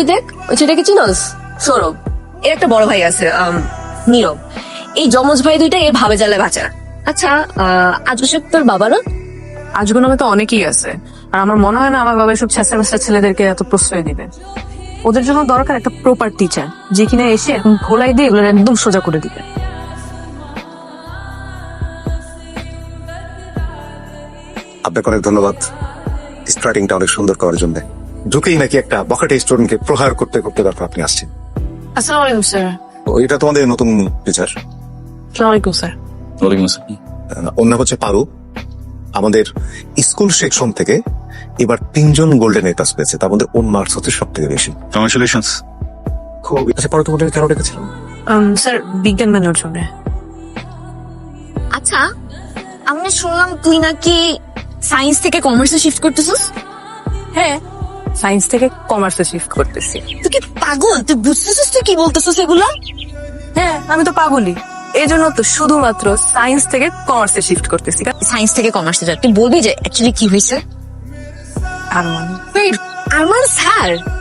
ওই দেখ ওই ছেলেটাকে চিনস? সৌরভ। এর একটা বড় ভাই আছে নীরব। এই যমজ ভাই দুইটা এর ভাবে জালে বাঁচা। আচ্ছা আজব তোর বাবারও? আজগো নামে তো অনেকেই আছে, আর আমার মনে হয় না আমার বাবা সব ছেঁচা মেচা ছেলেদেরকে এত প্রশ্রয় দিবে। ওদের জন্য দরকার একটা প্রপার টিচার, যে কিনা এসে এখন ঘোলাই দিয়ে এগুলো একদম সোজা করে দিবে। আপনাকে অনেক ধন্যবাদ স্টার্টিংটা অনেক সুন্দর করার জন্য। ঢুকেই নাকি একটা বখাটে স্টুডেন্টকে প্রহার করতে করতে তারপর আপনি আসছেন। আসসালামু আলাইকুম স্যার। এটা তোমাদের নতুন টিচার? আসসালামু আলাইকুম স্যার। ওয়ালাইকুম আসসালাম। ওর নাম হচ্ছে পারু। আমাদের স্কুল সেকশন থেকে এবার 3জন গোল্ডেন এ প্লাস পেয়েছে, তার মধ্যে ওর মার্কস হচ্ছে সব থেকে বেশি। কংগ্রাচুলেশনস। খুব আচ্ছা, পারু তোমাদের কেন রেখেছিলাম? স্যার বিজ্ঞান মেলার জন্য। আচ্ছা আমি শুনলাম তুই নাকি সায়েন্স থেকে কমার্সে শিফট করতেছিস? হ্যাঁ, সায়েন্স থেকে কমার্সে শিফট করতেছি। তুই কি পাগল? তুই বুঝতেছিস তুই কি বলতেছিস এগুলো? হ্যাঁ, আমি তো পাগলই, এই জন্য তো শুধুমাত্র সায়েন্স থেকে কমার্সে শিফট করতেছি। সায়েন্স থেকে কমার্সে যা তুই বলবি যে অ্যাকচুয়ালি কি হয়েছে? আর মানে আরমান স্যার